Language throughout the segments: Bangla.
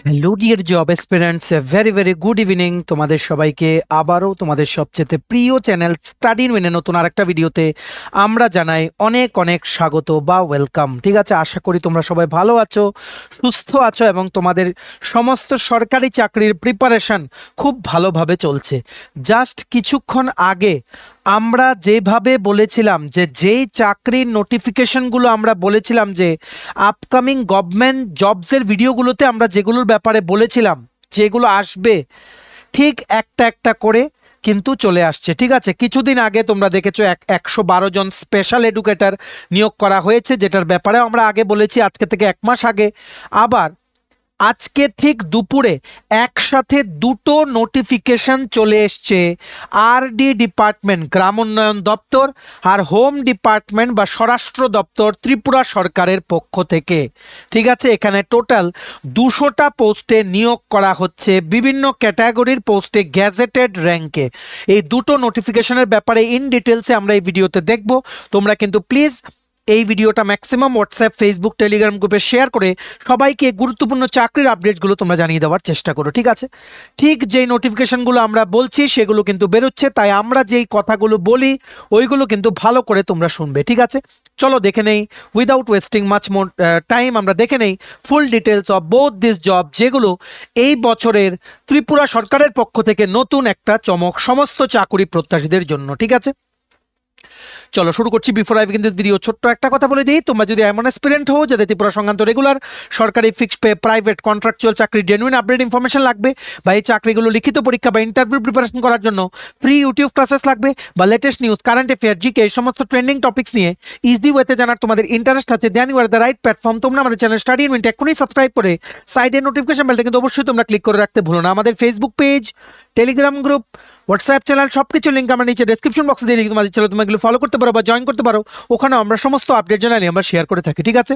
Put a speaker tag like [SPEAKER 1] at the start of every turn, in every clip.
[SPEAKER 1] Hello dear job aspirants, very very good evening তোমাদের সবাইকে। আবারও তোমাদের সবচেয়ে প্রিয় চ্যানেল স্টাডি ইন উইনে নতুন আরেকটা ভিডিওতে আমরা জানাই অনেক অনেক স্বাগত বা ওয়েলকাম। ঠিক আছে, আশা করি তোমরা সবাই ভালো আছো, সুস্থ আছো এবং তোমাদের সমস্ত সরকারি চাকরির প্রিপারেশন খুব ভালোভাবে চলছে। জাস্ট কিছুক্ষণ আগে আমরা যেভাবে বলেছিলাম যে যেই চাকরির নোটিফিকেশনগুলো আমরা বলেছিলাম যে আপকামিং গভর্নমেন্ট জবসের ভিডিওগুলোতে আমরা যেগুলোর ব্যাপারে বলেছিলাম যেগুলো আসবে, ঠিক একটা একটা করে কিন্তু চলে আসছে। ঠিক আছে, কিছুদিন আগে তোমরা দেখেছো 112 জন স্পেশাল এডুকেটর নিয়োগ করা হয়েছে, যেটার ব্যাপারে আমরা আগে বলেছি আজকে থেকে 1 মাস আগে। আবার আজকে ঠিক দুপুরে একসাথে দুটো নোটিফিকেশন চলে এসছে আরডি ডিপার্টমেন্ট গ্রাম উন্নয়ন দপ্তর আর হোম ডিপার্টমেন্ট বা স্বরাষ্ট্র দপ্তর ত্রিপুরা সরকারের পক্ষ থেকে। ঠিক আছে, এখানে টোটাল 200টা পোস্টে নিয়োগ করা হচ্ছে, বিভিন্ন ক্যাটাগরির পোস্টে গ্যাজেটেড র্যাঙ্কে। এই দুটো নোটিফিকেশনের ব্যাপারে ইন ডিটেলসে আমরা এই ভিডিওতে দেখব। তোমরা কিন্তু প্লিজ এই ভিডিওটা ম্যাক্সিমাম হোয়াটসঅ্যাপ, ফেসবুক, টেলিগ্রাম গ্রুপে শেয়ার করে সবাইকে গুরুত্বপূর্ণ চাকরির আপডেটসগুলো তোমরা জানিয়ে দেওয়ার চেষ্টা করো। ঠিক আছে, ঠিক যেই নোটিফিকেশনগুলো আমরা বলছি সেগুলো কিন্তু বেরোচ্ছে, তাই আমরা যেই কথাগুলো বলি ওইগুলো কিন্তু ভালো করে তোমরা শুনবে। ঠিক আছে, চলো দেখে নেই without wasting much more time. আমরা দেখে নেই full details of both this job, যেগুলো এই বছরের ত্রিপুরা সরকারের পক্ষ থেকে নতুন একটা চমক সমস্ত চাকরি প্রত্যাশীদের জন্য। ঠিক আছে, চলো শুরু করছি। Before I begin this video ছোট্ট একটা কথা বলে দিই, তোমরা যদি এমন অ্যাসপিরেন্ট হও যাদের ত্রিপুরা সংক্রান্ত রেগুলার সরকারি ফিক্সড পে, প্রাইভেট, কন্ট্রাকচুয়াল চাকরি জেনুইন আপডেট ইনফরমেশন লাগবে, বা এই চাকরিগুলো লিখিত পরীক্ষা বা ইন্টারভিউ প্রিপারেশন করার জন্য ফ্রি ইউটিউব ক্লাসেস লাগবে, বা latest news, current affair, GK এই সমস্ত ট্রেন্ডিং টপিক্স নিয়ে ইজি ওয়েতে জানার তোমাদের ইন্টারেস্ট আছে, then you are the right platform. তোমরা আমাদের চ্যানেল স্টাডি ইন উইনে এখনই সাবস্ক্রাইব করে সাইডের নোটিফিকেশন বেলটা কিন্তু অবশ্যই তোমরা ক্লিক করে রাখতে ভুলো না। আমাদের Facebook page, Telegram group, WhatsApp channel সবকিছু লিঙ্ক আমরা নিচে ডেসক্রিপশন বক্সে দিয়ে দিই, তোমাদের চ্যানেল তোমরা এগুলো ফলো করতে পারো বা জয়েন করতে পারো, ওখানে আমরা সমস্ত আপডেট জানালি আমরা শেয়ার করে থাকি। ঠিক আছে,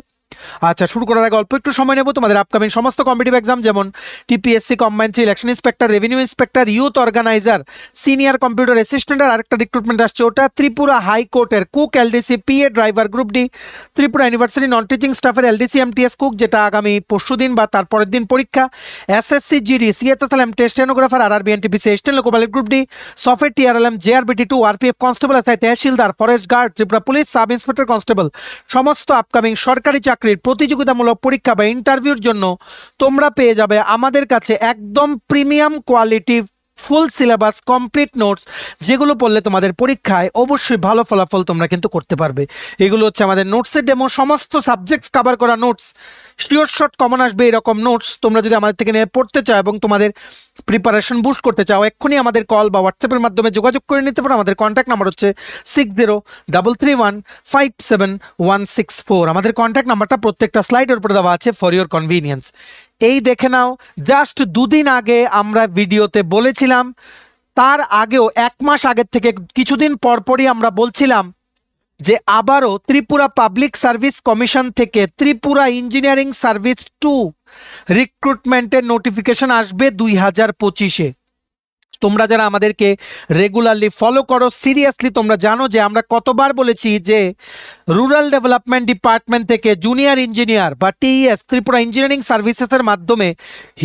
[SPEAKER 1] আচ্ছা শুরু করার আগে অল্প একটু সময় নেব। তোমাদের আপকামিং সমস্ত কম্পিটিটিভ এক্সাম যেমন TPSC combined election inspector, revenue inspector, youth organiser, senior computer assistant, আর আরেকটা রিক্রুটমেন্ট আসছে ওটা ত্রিপুরা হাইকোর্টের cook LDC, PA driver, group D, Tripura university non teaching স্টাফের এলডিসি এমটিএস কুক, যেটা আগামী পরশুদিন বা তারপরের দিন পরীক্ষা, SSC GD, CHSL MT stenographer, RRB NTPC এস্টেন loco pilot, group D, software TRLM, JRBT 2, RPF constable, SI tehsildar, forest guard, Tripura police, sub inspector constable, সমস্ত আপকামিং সরকারি চাকরির প্রতিযোগিতামূলক পরীক্ষা বা ইন্টারভিউর জন্য তোমরা পেয়ে যাবে আমাদের কাছে একদম premium quality full syllabus complete notes, যেগুলো পড়লে তোমাদের পরীক্ষায় অবশ্যই ভালো ফলাফল তোমরা কিন্তু করতে পারবে। এগুলো হচ্ছে আমাদের নোটসের ডেমো, সমস্ত সাবজেক্টস কভার করা নোটস, শিওর শর্ট কমন আসবে এরকম নোটস। তোমরা যদি আমাদের থেকে নিয়ে পড়তে চাও এবং তোমাদের প্রিপারেশন বুস্ট করতে চাও, এক্ষুনি আমাদের কল বা হোয়াটসঅ্যাপের মাধ্যমে যোগাযোগ করে নিতে পারো। আমাদের কন্ট্যাক্ট নাম্বার হচ্ছে 6033157164। আমাদের কন্ট্যাক্ট নাম্বারটা প্রত্যেকটা স্লাইডের উপরে দেওয়া আছে ফর ইওর কনভিনিয়েন্স। এই দেখে নাও, জাস্ট দুদিন আগে আমরা ভিডিওতে বলেছিলাম, তার আগেও 1 মাস আগের থেকে কিছুদিন পরপরই আমরা বলছিলাম যে আবারও ত্রিপুরা পাবলিক সার্ভিস কমিশন থেকে ত্রিপুরা ইঞ্জিনিয়ারিং সার্ভিস 2 রিক্রুটমেন্টের নোটিফিকেশন আসবে 2025-এ। তোমরা যারা আমাদেরকে রেগুলারলি ফলো করো, সিরিয়াসলি তোমরা জানো যে আমরা কতবার বলেছি যে রুরাল ডেভেলপমেন্ট ডিপার্টমেন্ট থেকে জুনিয়র ইঞ্জিনিয়ার বা টিইএস ত্রিপুরা ইঞ্জিনিয়ারিং সার্ভিসেসের মাধ্যমে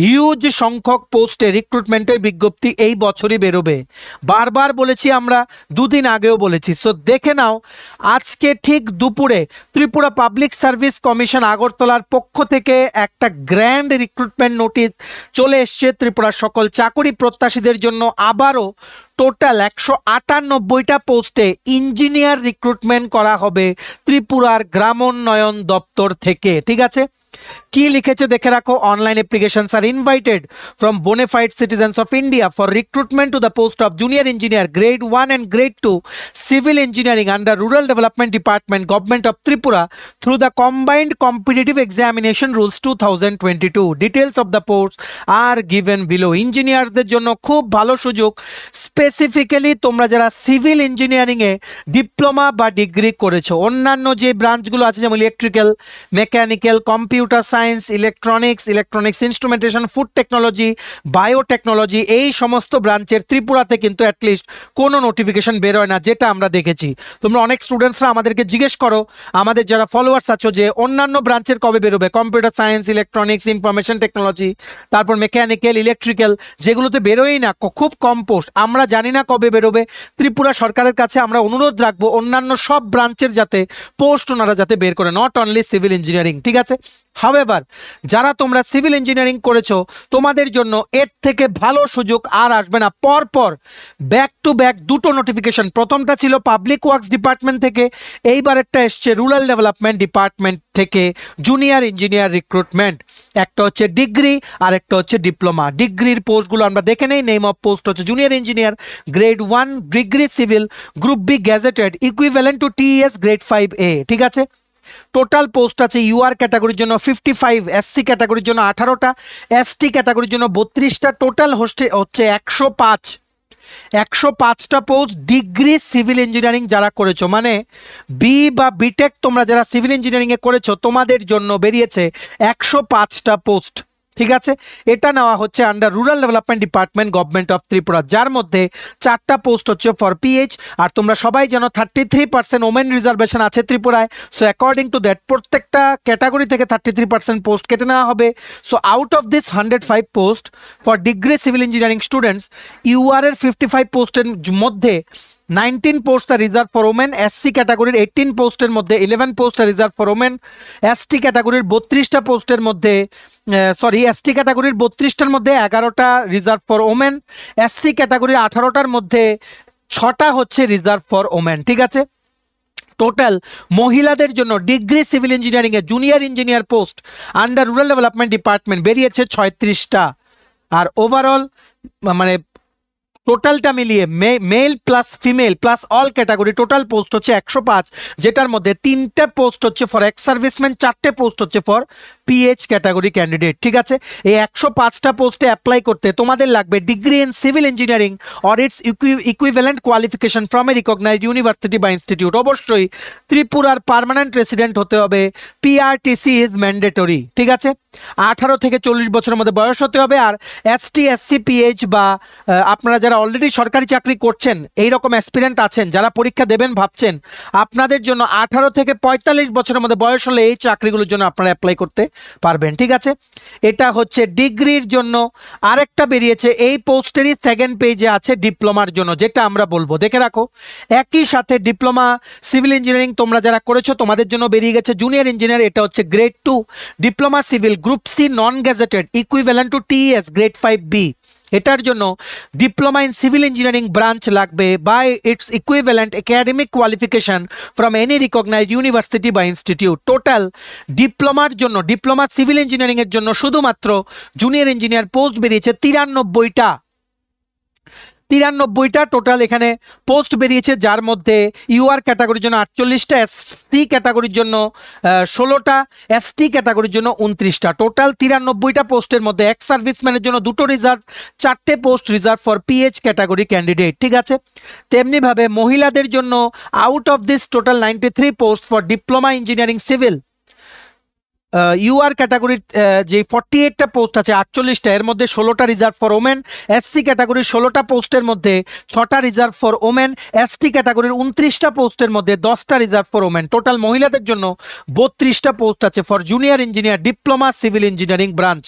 [SPEAKER 1] হিউজ সংখ্যক পোস্টে রিক্রুটমেন্টের বিজ্ঞপ্তি এই বছরই বেরোবে। বারবার বলেছি আমরা, দুদিন আগেও বলেছি। সো দেখে নাও, আজকে ঠিক দুপুরে ত্রিপুরা পাবলিক সার্ভিস কমিশন আগরতলার পক্ষ থেকে একটা গ্র্যান্ড রিক্রুটমেন্ট নোটিশ চলে এসছে ত্রিপুরার সকল চাকরি প্রত্যাশীদের জন্য। আবারও টোটাল 198টা পোস্টে ইঞ্জিনিয়ার রিক্রুটমেন্ট করা হবে ত্রিপুরার গ্রামোন্নয়ন দপ্তর থেকে। ঠিক আছে, কি লিখেছে দেখে রাখো। Online applications are invited from bonafide citizens of India for recruitment to the post of junior engineer grade 1 and grade 2 civil engineering under rural development department government of Tripura through the combined competitive examination rules 2022। Details of the post are given below. ইঞ্জিনিয়ারদের জন্য খুব ভালো সুযোগ, স্পেসিফিক্যালি তোমরা যারা সিভিল ইঞ্জিনিয়ারিং এ ডিপ্লোমা বা ডিগ্রি করেছো, অন্যান্য যে ব্রাঞ্চগুলো আছে যেমন electrical, mechanical, computer science, electronics instrumentation, food technology, biotechnology, এই সমস্ত ব্রাঞ্চের ত্রিপুরাতে কিন্তু অ্যাটলিস্ট কোনো নোটিফিকেশন বেরোয় না, যেটা আমরা দেখেছি। তোমরা অনেক স্টুডেন্টসরা আমাদেরকে জিজ্ঞেস করো, আমাদের যারা ফলোয়ার্স আছো, যে অন্যান্য ব্রাঞ্চের কবে বেরোবে, computer science, electronics, information technology, তারপর মেকানিক্যাল, ইলেকট্রিক্যাল, যেগুলোতে বেরোয়ই না, খুব কম পোস্ট, আমরা জানি না কবে বেরোবে। ত্রিপুরা সরকারের কাছে আমরা অনুরোধ রাখবো অন্যান্য সব ব্রাঞ্চের যাতে পোস্ট ওনারা যাতে বের করে, নট অনলি সিভিল ইঞ্জিনিয়ারিং, ঠিক আছে। হাওয়েভার যারা তোমরা সিভিল ইঞ্জিনিয়ারিং করেছো, তোমাদের জন্য এর থেকে ভালো সুযোগ আর আসবে না। পরপর ব্যাক টু ব্যাক দুটো নোটিফিকেশন, প্রথমটা ছিল পাবলিক ওয়ার্কস ডিপার্টমেন্ট থেকে, এইবার একটা এসছে রুরাল ডেভেলপমেন্ট ডিপার্টমেন্ট থেকে, জুনিয়র ইঞ্জিনিয়ার রিক্রুটমেন্ট। একটা হচ্ছে ডিগ্রি আর একটা হচ্ছে ডিপ্লোমা। ডিগ্রির পোস্টগুলো আমরা দেখে নেই। নেম অফ পোস্ট হচ্ছে junior engineer grade 1 degree civil, group B gazetted, equivalent to TS grade 5A, ঠিক আছে। টোটাল পোস্ট আছে ইউআর ক্যাটাগরির জন্য 55, এসসি ক্যাটাগরির জন্য 18টা, এসটি ক্যাটাগরির জন্য 32টা, টোটাল হচ্ছে 105টা পোস্ট। ডিগ্রি সিভিল ইঞ্জিনিয়ারিং যারা করেছো, মানে বি বা বিটেক তোমরা যারা সিভিল ইঞ্জিনিয়ারিং এ করেছো, তোমাদের জন্য বেরিয়েছে 105টা পোস্ট, ঠিক আছে। এটা নেওয়া হচ্ছে under rural development department, government of Tripura, যার মধ্যে 4টা পোস্ট হচ্ছে ফর পিএইচ। আর তোমরা সবাই জানো 33% ওমেন রিজার্ভেশন আছে ত্রিপুরায়। সো অ্যাকর্ডিং টু দ্যাট প্রত্যেকটা ক্যাটাগরি থেকে 33% পোস্ট কেটে নেওয়া হবে। So out of this 105 post for degree civil engineering students, UR এর 55 পোস্টের মধ্যে 19 post are reserve for women, SC ক্যাটাগরির 18 পোস্টের মধ্যে 11 post are reserve for women, ST ক্যাটাগরির 32টা পোস্টের মধ্যে এসটি ক্যাটাগরির 32টার মধ্যে 11টা রিজার্ভ ফর ওমেন, এসসি ক্যাটাগরির 18টার মধ্যে 6টা হচ্ছে রিজার্ভ ফর ওমেন, ঠিক আছে। টোটাল মহিলাদের জন্য ডিগ্রি সিভিল ইঞ্জিনিয়ারিং এ junior engineer post under rural development department বেরিয়েছে 36টা। আর ওভারঅল মানে টোটালটা মিলিয়ে male plus female plus all category total post হচ্ছে 105, যেটার মধ্যে 3টে পোস্ট হচ্ছে ফর এক্স সার্ভিসম্যান, 4টে পোস্ট হচ্ছে ফর পিএইচ ক্যাটাগরি ক্যান্ডিডেট, ঠিক আছে। এই 105টা পোস্টে অ্যাপ্লাই করতে তোমাদের লাগবে degree in civil engineering or its equivalent qualification from a recognised university বা ইনস্টিটিউট। অবশ্যই ত্রিপুরার পার্মানেন্ট রেসিডেন্ট হতে হবে, পিআরটিসি ইজ ম্যান্ডেটরি, ঠিক আছে। 18 থেকে 40 বছরের মধ্যে বয়স হতে হবে। আর এসটি, এসসি, পিএইচ বা আপনারা যারা অলরেডি সরকারি চাকরি করছেন, এই রকম অ্যাসপিরেন্ট আছেন, যারা পরীক্ষা দেবেন ভাবছেন, আপনাদের জন্য 18 থেকে 45 বছরের মধ্যে বয়স হলে এই চাকরিগুলোর জন্য আপনারা অ্যাপ্লাই করতে পারবেন, ঠিক আছে। এটা হচ্ছে ডিগ্রির জন্য। আরেকটা বেরিয়েছে এই পোস্টেরই সেকেন্ড পেজে আছে ডিপ্লোমার জন্য, যেটা আমরা বলবো, দেখে রাখো। একই সাথে ডিপ্লোমা সিভিল ইঞ্জিনিয়ারিং তোমরা যারা করেছো তোমাদের জন্য বেরিয়ে গেছে জুনিয়র ইঞ্জিনিয়ার, এটা হচ্ছে grade 2, diploma civil group C non gazetted, equivalent to TS grade 5B। এটার জন্য diploma in civil engineering branch লাগবে by its equivalent academic qualification from any recognised university বা ইনস্টিটিউট। টোটাল ডিপ্লোমার জন্য, ডিপ্লোমা সিভিল ইঞ্জিনিয়ারিং এর জন্য শুধুমাত্র জুনিয়র ইঞ্জিনিয়ার পোস্ট বেরিয়েছে 93টা। টোটাল এখানে পোস্ট বেরিয়েছে, যার মধ্যে ইউআর ক্যাটাগরির জন্য 48টা, এসসি ক্যাটাগরির জন্য 16টা, এসটি ক্যাটাগরির জন্য 29টা। টোটাল 93টা পোস্টের মধ্যে এক্স সার্ভিসম্যানের জন্য 2টো রিজার্ভ, 4টে post reserve for PH category candidate, ঠিক আছে। তেমনিভাবে মহিলাদের জন্য out of this total 93 post for diploma engineering civil, UR ক্যাটাগরির যে 48টা পোস্ট আছে 48টা, এর মধ্যে 16টা রিজার্ভ ফর ওমেন, এসসি ক্যাটাগরির 16টা পোস্টের মধ্যে 6টা রিজার্ভ ফর ওমেন, এসটি ক্যাটাগরির 29টা পোস্টের মধ্যে 10টা রিজার্ভ ফর ওমেন। টোটাল মহিলাদের জন্য 32টা পোস্ট আছে for junior engineer diploma civil engineering branch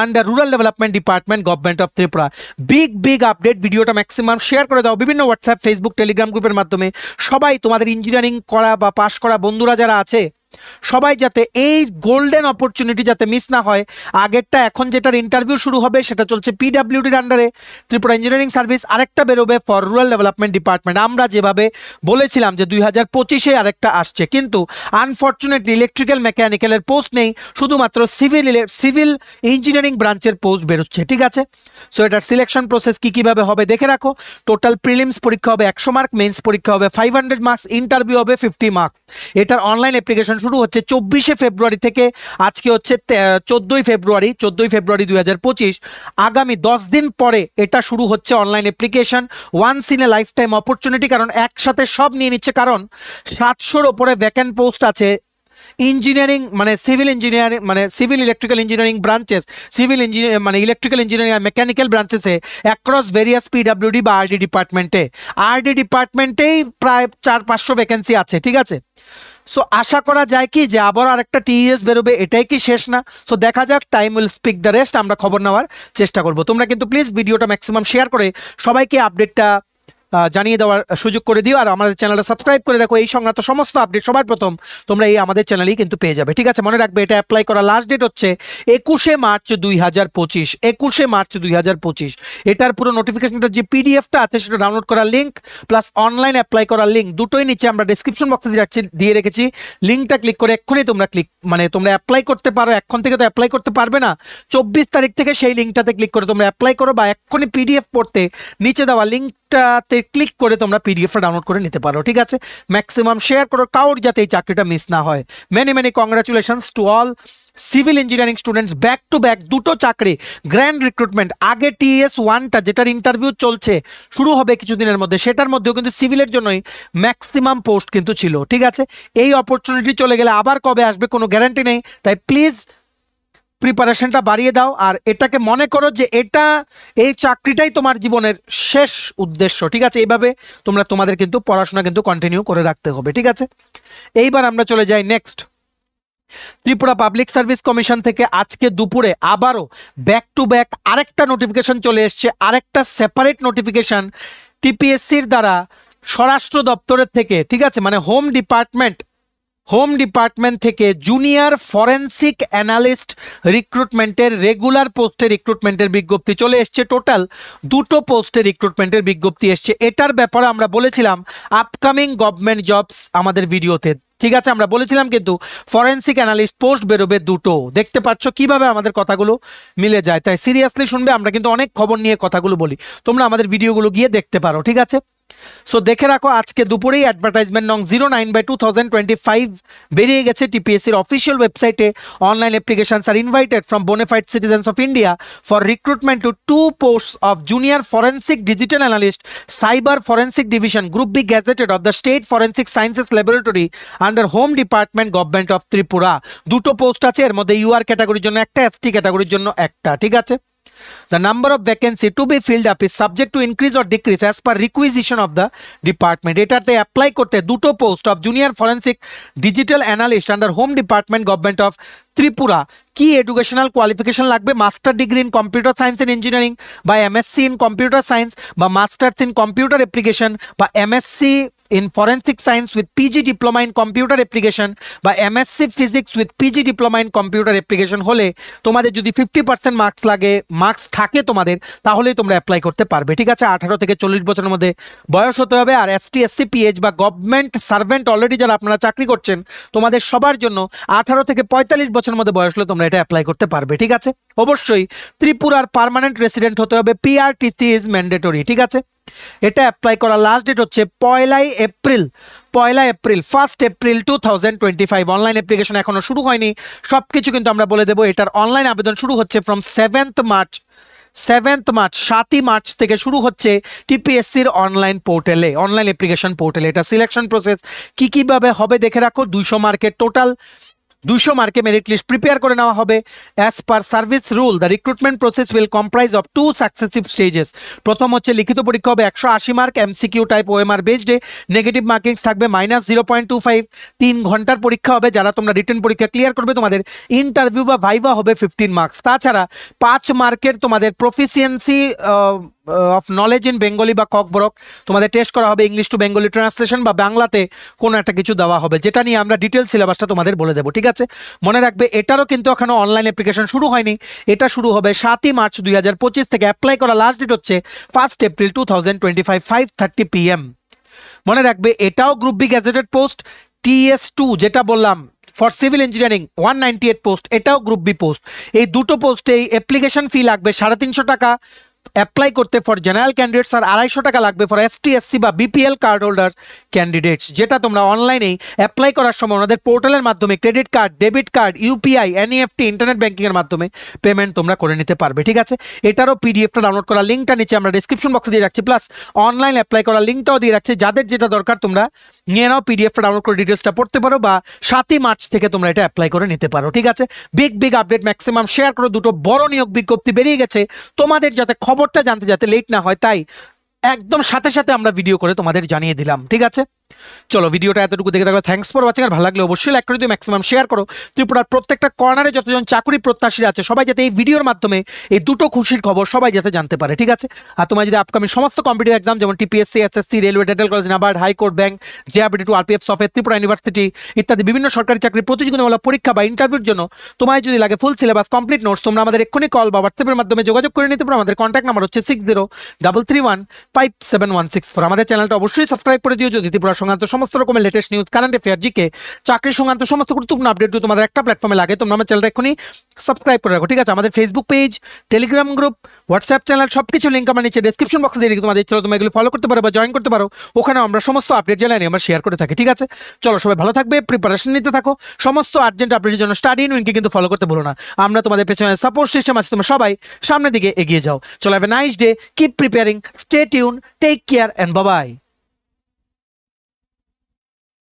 [SPEAKER 1] under rural development department, government of Tripura. Big update. ভিডিওটা ম্যাক্সিমাম শেয়ার করে দাও বিভিন্ন হোয়াটসঅ্যাপ, ফেসবুক, টেলিগ্রাম গ্রুপের মাধ্যমে। সবাই তোমাদের ইঞ্জিনিয়ারিং করা বা পাশ করা বন্ধুরা যারা আছে সবাই যাতে এই গোল্ডেন অপরচুনিটি যাতে মিস না হয়। আগেরটা এখন যেটার ইন্টারভিউ শুরু হবে সেটা চলছে পিডব্লিউডির আন্ডারে, ত্রিপুরা ইঞ্জিনিয়ারিং সার্ভিস। আরেকটা বেরোবে ফর রুরাল ডেভেলপমেন্ট ডিপার্টমেন্ট। আমরা যেভাবে বলেছিলাম যে 2025-এ আরেকটা আসছে, কিন্তু আনফর্চুনেটলি ইলেকট্রিক্যাল মেকানিক্যালের পোস্ট নেই, শুধুমাত্র সিভিল ইঞ্জিনিয়ারিং ব্রাঞ্চের পোস্ট বেরোচ্ছে, ঠিক আছে। সো এটার সিলেকশন প্রসেস কিভাবে হবে দেখে রাখো। টোটাল প্রিলিমস পরীক্ষা হবে 100 মার্ক, মেন্স পরীক্ষা হবে 500 মার্কস, ইন্টারভিউ হবে 50 মার্কস। এটার অনলাইন অ্যাপ্লিকেশন আবেদন শুরু হচ্ছে 24শে ফেব্রুয়ারি থেকে। আজকে হচ্ছে 14ই ফেব্রুয়ারি 2025। আগামী 10 দিন পরে এটা শুরু হচ্ছে online application. Once in a lifetime opportunity, কারণ একসাথে সব নিয়ে নিচ্ছে, কারণ 700-র ওপরে ভ্যাকেন্ট পোস্ট আছে ইঞ্জিনিয়ারিং মানে সিভিল ইঞ্জিনিয়ারিং মানে civil electrical engineering branches, civil engineering মানে ইলেকট্রিক্যাল ইঞ্জিনিয়ারিং আর মেকানিক্যাল ব্রাঞ্চেসে অ্যাক্রস ভেরিয়াস পিডাব্লিউডি বা আরডি ডিপার্টমেন্টে। আরডি ডিপার্টমেন্টেই প্রায় 400-500 ভ্যাকেন্সি আছে, ঠিক আছে। সো আশা করা যায় কি যে আবার আরেকটা টিএস বেরোবে, এটাই কি শেষ না? সো দেখা যাক, time will speak the rest. আমরা খবর নেওয়ার চেষ্টা করব। তোমরা কিন্তু প্লিজ ভিডিওটা ম্যাক্সিমাম শেয়ার করে সবাইকে আপডেটটা জানিয়ে দেওয়ার সুযোগ করে দিও, আর আমাদের চ্যানেলটা সাবস্ক্রাইব করে রাখো। এই সংক্রান্ত সমস্ত আপডেট সবার প্রথম তোমরা এই আমাদের চ্যানেলেই কিন্তু পেয়ে যাবে, ঠিক আছে। মনে রাখবে এটা অ্যাপ্লাই করার লাস্ট ডেট হচ্ছে 21শে মার্চ 2025। 21শে মার্চ 2025। এটার পুরো নোটিফিকেশনটা যে পিডিএফটা আছে সেটা ডাউনলোড করার লিঙ্ক প্লাস অনলাইন অ্যাপ্লাই করার লিঙ্ক দুটোই নিচে আমরা ডেসক্রিপশন বক্সে দিয়ে রেখেছি। লিঙ্কটা ক্লিক করে এক্ষুনি তোমরা তোমরা অ্যাপ্লাই করতে পারো। এখন থেকে তো অ্যাপ্লাই করতে পারবে না, 24 তারিখ থেকে সেই লিঙ্কটাতে ক্লিক করে তোমরা অ্যাপ্লাই করো, বা এক্ষুনি পিডিএফ পড়তে নিচে দেওয়া লিঙ্কটাতে ক্লিক করে তোমরা পিডিএফটা ডাউনলোড করে নিতে পারো, ঠিক আছে। ম্যাক্সিমাম শেয়ার করো, কাউর যাতে এই চাকরিটা মিস না হয়। Many many congratulations to all civil engineering students. Back to back দুটো চাকরি, গ্র্যান্ড রিক্রুটমেন্ট। আগে TS1টা যেটার ইন্টারভিউ চলছে, শুরু হবে কিছুদিনের মধ্যে, সেটার মধ্যেও কিন্তু সিভিলের জন্যই ম্যাক্সিমাম পোস্ট কিন্তু ছিল, ঠিক আছে। এই অপরচুনিটি চলে গেলে আবার কবে আসবে কোনো গ্যারান্টি নেই, তাই প্লিজ প্রিপারেশনটা বাড়িয়ে দাও। আর এটাকে মনে করো যে এই চাকরিটাই তোমার জীবনের শেষ উদ্দেশ্য, ঠিক আছে। এইভাবে তোমাদের কিন্তু পড়াশোনা কিন্তু কন্টিনিউ করে রাখতে হবে, ঠিক আছে। এইবার আমরা চলে যাই next. Tripura public service commission থেকে আজকে দুপুরে আবারও ব্যাক টু ব্যাক আরেকটা নোটিফিকেশন চলে এসছে, আরেকটা সেপারেট নোটিফিকেশন টিপিএসসির দ্বারা স্বরাষ্ট্র দপ্তরের থেকে, ঠিক আছে, মানে হোম ডিপার্টমেন্ট থেকে জুনিয়র ফরেন্সিক অ্যানালিস্ট রিক্রুটমেন্টের রেগুলার পোস্টের রিক্রুটমেন্টের বিজ্ঞপ্তি চলে এসছে। টোটাল দুটো পোস্টের রিক্রুটমেন্টের বিজ্ঞপ্তি এসছে। এটার ব্যাপারে আমরা বলেছিলাম আপকামিং গভর্নমেন্ট জবস আমাদের ভিডিওতে, ঠিক আছে। আমরা বলেছিলাম কিন্তু ফরেন্সিক অ্যানালিস্ট পোস্ট বেরোবে দুটো। দেখতে পাচ্ছ কিভাবে আমাদের কথাগুলো মিলে যায়, তাই সিরিয়াসলি শুনবে। আমরা কিন্তু অনেক খবর নিয়ে কথাগুলো বলি, তোমরা আমাদের ভিডিওগুলো গিয়ে দেখতে পারো, ঠিক আছে। সো দেখে রাখো, আজকে দুপুরেই অ্যাডভার্টাইজমেন্ট নং 09/2025 বেরিয়ে গেছে টিপিএসসির অফিসিয়াল ওয়েবসাইটে। Online applications are invited from bonafide citizens of India for recruitment to 2 posts of junior forensic digital analyst cyber forensic division group B gazetted of the state forensic sciences laboratory under home department government of Tripura. দুটো পোস্ট আছে, এর মধ্যে ইউআর ক্যাটাগরির জন্য একটা, এসটি ক্যাটাগরির জন্য একটা, ঠিক আছে। The number of vacancy to be filled up is subject to increase or decrease as per requisition of the department. এটাতে অ্যাপ্লাই করতে দুটো post of junior forensic digital analyst under home department government of Tripura. কি এডুকেশনাল কোয়ালিফিকেশন লাগবে? Master degree in computer science and engineering বা এমএসসি ইন কম্পিউটার সায়েন্স বা মাস্টার্স ইন কম্পিউটার অ্যাপ্লিকেশন বা MSc in forensic science with PG diploma in computer application বা MSc physics with PG diploma in computer application হলে তোমাদের যদি 50% মার্কস থাকে তোমাদের, তাহলেই তোমরা অ্যাপ্লাই করতে পারবে, ঠিক আছে। 18 থেকে 40 বছরের মধ্যে বয়স হতে হবে। আর এসটি এসসি পিএইচ বা গভর্নমেন্ট সার্ভেন্ট অলরেডি যারা আপনারা চাকরি করছেন, তোমাদের সবার জন্য 18 থেকে 45 বছরের মধ্যে বয়স হলে তোমরা এটা অ্যাপ্লাই করতে পারবে, ঠিক আছে। অবশ্যই ত্রিপুরার পার্মানেন্ট রেসিডেন্ট হতে হবে, PRTC ইজ ম্যান্ডেটরি, ঠিক আছে। এটা অ্যাপ্লাই করার লাস্ট ডেট হচ্ছে 1 এপ্রিল 1 এপ্রিল 2025। অনলাইন অ্যাপ্লিকেশন এখনো শুরু হয়নি, সবকিছু কিন্তু আমরা বলে দেবো। এটার অনলাইন আবেদন শুরু হচ্ছে ফ্রম 7th মার্চ 7ই মার্চ থেকে শুরু হচ্ছে টিপিএসসির অনলাইন পোর্টালে, অনলাইন অ্যাপ্লিকেশন পোর্টালে। এটা সিলেকশন প্রসেস কিভাবে হবে দেখে রাখো। 200 মার্কের টোটাল 200 মার্কে মেরিট লিস্ট প্রিপেয়ার করে নেওয়া হবে। As per service rule the recruitment process will comprise of 2 successive stages. প্রথম হচ্ছে লিখিত পরীক্ষা হবে 180 মার্ক, এমসিকিউ টাইপ ওএমআর বেসডে, নেগেটিভ মার্কিংস থাকবে -0.25। 3 ঘন্টার পরীক্ষা হবে। যারা তোমরা রিটেন পরীক্ষা ক্লিয়ার করবে তোমাদের ইন্টারভিউ বা ভাইভা হবে 15 মার্কস। তাছাড়া 5 মার্কের তোমাদের proficiency of knowledge in Bengali বা ককবরক তোমাদের টেস্ট করা হবে। ইংলিশ টু বেঙ্গলি ট্রান্সলেশন বা বাংলাতে কোনো একটা কিছু দেওয়া হবে, যেটা নিয়ে আমরা ডিটেল সিলেবাসটা তোমাদের বলে দেবো, ঠিক আছে। মনে রাখবে এটারও কিন্তু এখনো অনলাইন অ্যাপ্লিকেশন শুরু হয়নি। এটা শুরু হবে 7ই মার্চ 2025 থেকে। অ্যাপ্লাই করা লাস্ট ডেট হচ্ছে 1 এপ্রিল 2025 5:30 PM। মনে রাখবে এটাও group B gazetted post. TS2 যেটা বললাম ফর সিভিল ইঞ্জিনিয়ারিং 198 পোস্ট, এটাও গ্রুপ বি পোস্ট। এই দুটো পোস্টে অ্যাপ্লিকেশন ফি লাগবে 350 টাকা। অ্যাপ্লাই করতে ফর জেনারেল ক্যান্ডিডেটস আর 250 টাকা লাগবে ফর এসটি এসসি বা বিপিএল কার্ড হোল্ডার ক্যান্ডিডেটস, যেটা তোমরা অনলাইনেই অ্যাপ্লাই করার সময় ওনাদের পোর্টালের মাধ্যমে credit card, debit card, UPI, NEFT, internet banking এর মাধ্যমে পেমেন্ট তোমরা করে নিতে পারবে। ঠিক আছে, এটারও পিডিএফটা ডাউনলোড করার লিঙ্কটা নিচে আমরা ডিসক্রিপশন বক্সে দিয়ে রাখছি, প্লাস অনলাইন অ্যাপ্লাই করার লিঙ্কটাও দিয়ে রাখছি। যাদের যেটা দরকার তোমরা নিয়ে নাও, পিডিএফটা ডাউনলোড করে ডিটেলসটা পড়তে পারো, বা 7ই মার্চ থেকে তোমরা এটা অ্যাপ্লাই করে নিতে পারো। ঠিক আছে, বিগ আপডেট ম্যাক্সিমাম শেয়ার করো। দুটো বড় নিয়োগ বিজ্ঞপ্তি বেরিয়ে গেছে, তোমাদের যাতে খবরটা জানতে যাতে লেট না হয়, তাই একদম সাথে সাথে আমরা ভিডিও করে তোমাদের জানিয়ে দিলাম। ঠিক আছে, চলো ভিডিওটা এতটুকু দেখে থাকলে থ্যাঙ্কস ফর ওয়াচিং। আর ভালো লাগলে অবশ্যই লাইক করে দিও, ম্যাক্সিমাম শেয়ার করো। ত্রিপুরার প্রত্যেকটা কর্নারে যতজন চাকরি প্রত্যাশীরা আছে সবাই যাতে এই ভিডিওর মাধ্যমে এই দুটো খুশির খবর সবাই যাতে জানতে পারে। ঠিক আছে, আর তোমার যদি আপকামিং সমস্ত কম্পিটিটিভ এক্সাম যেমন TPSC, SSC, railway, dental college, NABARD, high court, bank, JRBT two, RPF, software, Tripura university ইত্যাদি বিভিন্ন সরকারি চাকরির প্রতিযোগিতামূলক পরীক্ষা বা ইন্টারভিউর জন্য তোমায় যদি লাগে ফুল সিলেবাস কমপ্লিট নোটস, তোমরা আমাদের এক্ষুনি কল বা হোয়াটসঅ্যাপের মাধ্যমে যোগাযোগ করে নিতে পারো। আমাদের কন্ট্যাক্ট নাম্বার হচ্ছে 6033157164। আমাদের চ্যানেলটা অবশ্যই সাবস্ক্রাইব করে দিও যদি ত্রিপুরা সংক্রান্ত সমস্ত রকমের latest news, current affair, GK, চাকরি সংক্রান্ত সমস্ত গুরুত্বপূর্ণ আপডেট তোমাদের একটা প্ল্যাটফর্মে লাগে। তোমরা আমার চ্যানেলটা এখনই সাবস্ক্রাইব করে রাখো। ঠিক আছে, আমাদের Facebook page, Telegram group, WhatsApp channel সবকিছু লিঙ্ক আমরা নিচে ডেসক্রিপশন বক্সে দিয়ে রেখে তোমাদের চলো তোমরা এগুলো ফলো করতে পারো বা জয়েন করতে পারো। ওখানে আমরা সমস্ত আপডেট জানাই আমরা শেয়ার করে থাকি। ঠিক আছে, চলো সবাই ভালো থাকবে, প্রিপারেশন নিতে থাকো। সমস্ত আর্জেন্ট আপডেটের জন্য স্টাডি ইন উইনকে কিন্তু ফলো করতে ভুলো না। আমরা তোমাদের পেছনে সাপোর্ট সিস্টেম আছে, তোমরা সবাই সামনের দিকে এগিয়ে যাও। চলো have a nice day, keep preparing, stay tune, take care and bye by.